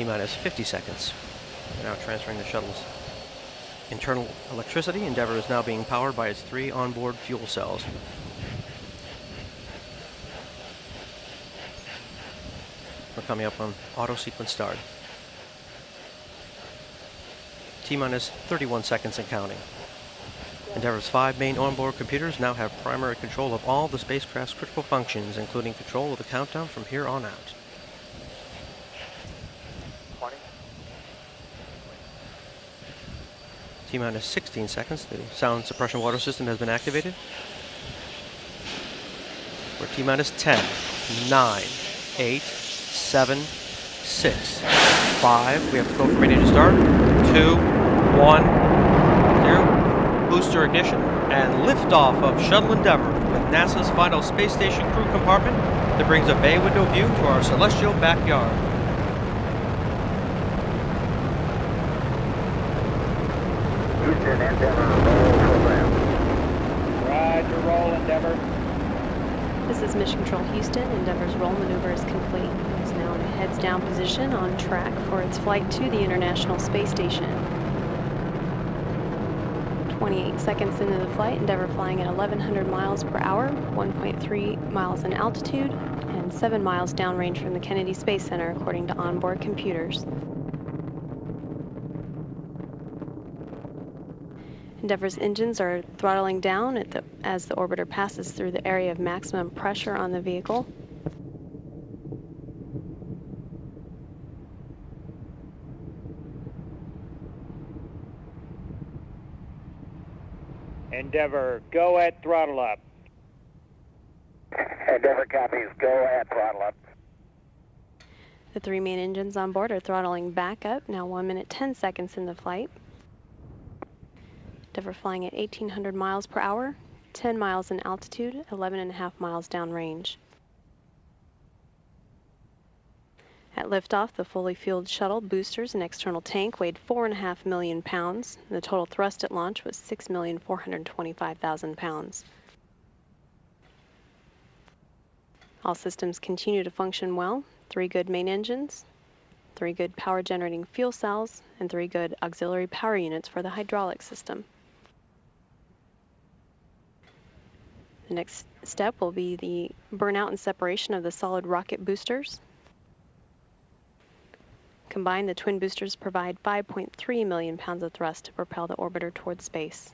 T-minus 50 seconds. We're now transferring the shuttle's internal electricity. Endeavour is now being powered by its 3 onboard fuel cells. We're coming up on auto sequence start. T-minus 31 seconds and counting. Endeavour's 5 main onboard computers now have primary control of all the spacecraft's critical functions, including control of the countdown from here on out. 20. T-minus 16 seconds. The sound suppression water system has been activated. We're T-minus 10, 9, 8, 7, 6, 5. We have to go from ready to start. 2, 1, 0. Booster ignition and liftoff of Shuttle Endeavour with NASA's final space station crew compartment that brings a bay window view to our celestial backyard. Houston, Endeavour, roll program. Roger, roll, Endeavour. This is Mission Control Houston. Endeavour's roll maneuver is complete. It is now in a heads-down position on track for its flight to the International Space Station. 28 seconds into the flight, Endeavour flying at 1,100 miles per hour, 1.3 miles in altitude, and 7 miles downrange from the Kennedy Space Center, according to onboard computers. Endeavour's engines are throttling down as the orbiter passes through the area of maximum pressure on the vehicle. Endeavour, go at throttle up. Endeavour copies, go at throttle up. The 3 main engines on board are throttling back up, now 1 minute 10 seconds in the flight. Endeavour flying at 1,800 miles per hour, 10 miles in altitude, 11.5 miles downrange. At liftoff, the fully fueled shuttle, boosters, and external tank weighed 4.5 million pounds. The total thrust at launch was 6,425,000 pounds. All systems continue to function well. 3 good main engines, 3 good power generating fuel cells, and 3 good auxiliary power units for the hydraulic system. The next step will be the burnout and separation of the solid rocket boosters. Combined, the twin boosters provide 5.3 million pounds of thrust to propel the orbiter toward space.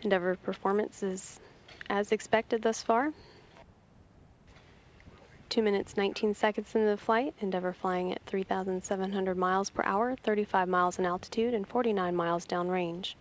Endeavour performance is as expected thus far. 2 minutes 19 seconds into the flight, Endeavour flying at 3,700 miles per hour, 35 miles in altitude, and 49 miles downrange.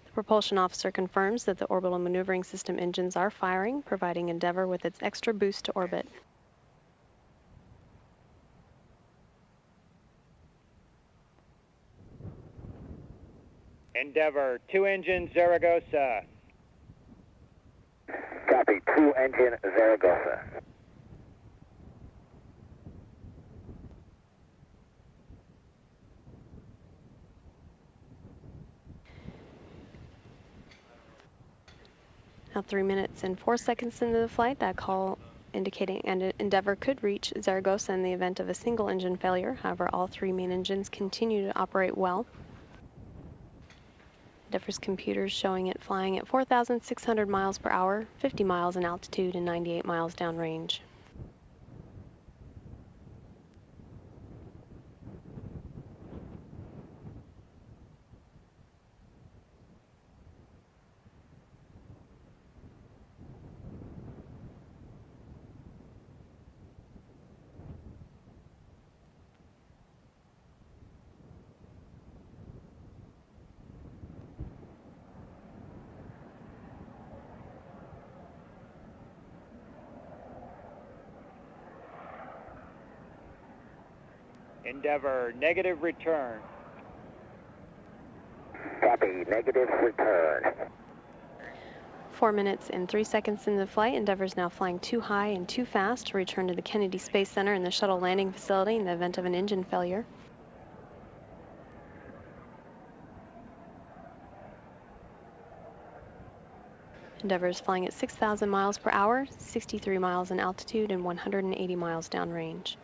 The propulsion officer confirms that the orbital maneuvering system engines are firing, providing Endeavour with its extra boost to orbit. Endeavour, 2 engine Zaragoza. Copy, 2 engine Zaragoza. Now 3 minutes and 4 seconds into the flight, that call indicating Endeavour could reach Zaragoza in the event of a single engine failure. However, all 3 main engines continue to operate well. Endeavour's computers showing it flying at 4,600 miles per hour, 50 miles in altitude, and 98 miles downrange. Endeavour, negative return. Copy, negative return. 4 minutes and 3 seconds into the flight. Endeavour is now flying too high and too fast to return to the Kennedy Space Center and the shuttle landing facility in the event of an engine failure. Endeavour is flying at 6,000 miles per hour, 63 miles in altitude, and 180 miles downrange.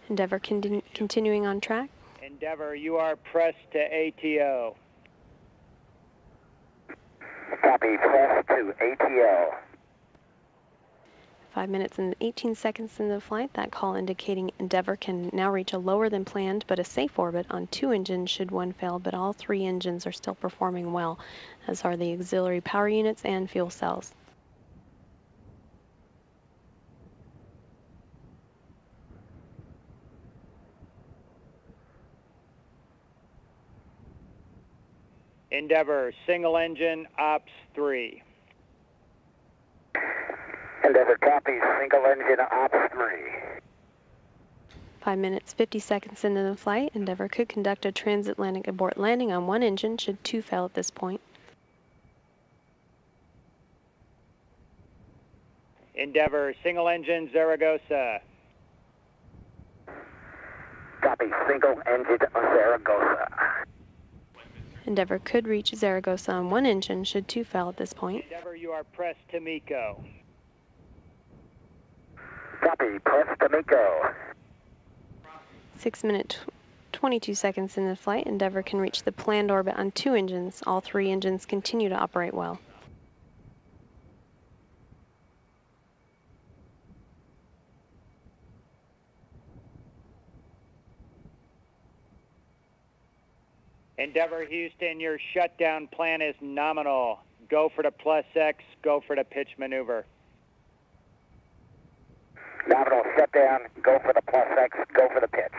Endeavour continuing on track. Endeavour, you are pressed to ATO. Copy, press to ATO. 5 minutes and 18 seconds into the flight. That call indicating Endeavour can now reach a lower than planned but a safe orbit on 2 engines should one fail, but all 3 engines are still performing well, as are the auxiliary power units and fuel cells. Endeavour, single engine, ops 3. Endeavour copies, single engine ops 3. 5 minutes, 50 seconds into the flight, Endeavour could conduct a transatlantic abort landing on 1 engine should 2 fail at this point. Endeavour, single engine, Zaragoza. Copy, single engine Zaragoza. Endeavour could reach Zaragoza on 1 engine should 2 fail at this point. Endeavour, you are pressed to MECO. Copy, press to MECO. 6 minutes, 22 seconds into the flight, Endeavour can reach the planned orbit on 2 engines. All 3 engines continue to operate well. Endeavour, Houston, your shutdown plan is nominal. Go for the +X, go for the pitch maneuver. Nominal shutdown, go for the +X, go for the pitch.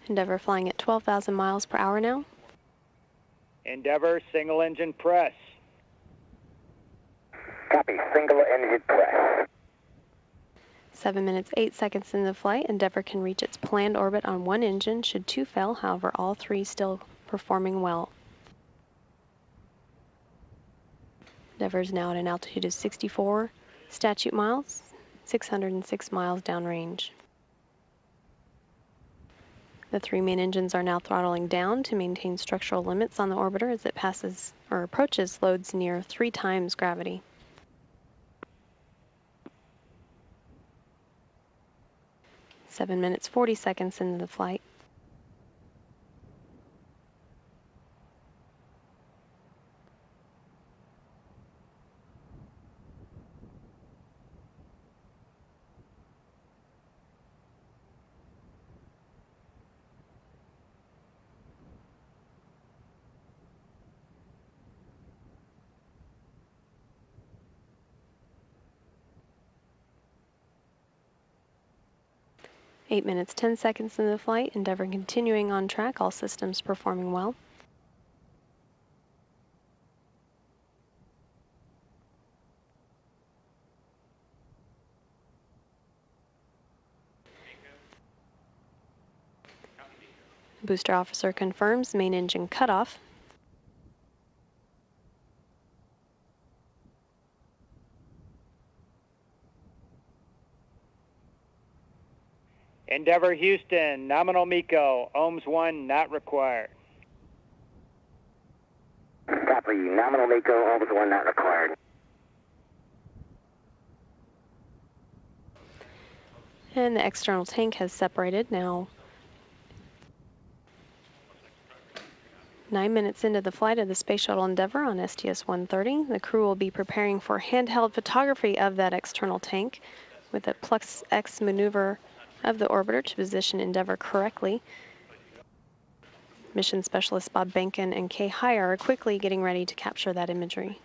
Endeavour flying at 12,000 miles per hour now. Endeavour, single engine press. Copy, single engine press. 7 minutes, 8 seconds into the flight, Endeavour can reach its planned orbit on 1 engine should 2 fail, however all 3 still performing well. Endeavour is now at an altitude of 64 statute miles, 606 miles downrange. The 3 main engines are now throttling down to maintain structural limits on the orbiter as it passes or approaches loads near 3 times gravity. Seven minutes, 40 seconds into the flight. Eight minutes, 10 seconds into the flight, Endeavour continuing on track, all systems performing well. Booster officer confirms main engine cutoff. Endeavour, Houston, nominal MECO, ohms 1 not required. Copy, nominal MECO, ohms 1 not required. And the external tank has separated. Now 9 minutes into the flight of the Space Shuttle Endeavour on STS-130, the crew will be preparing for handheld photography of that external tank with a plus X maneuver of the orbiter to position Endeavour correctly. Mission specialists Bob Behnken and Kay Hire are quickly getting ready to capture that imagery.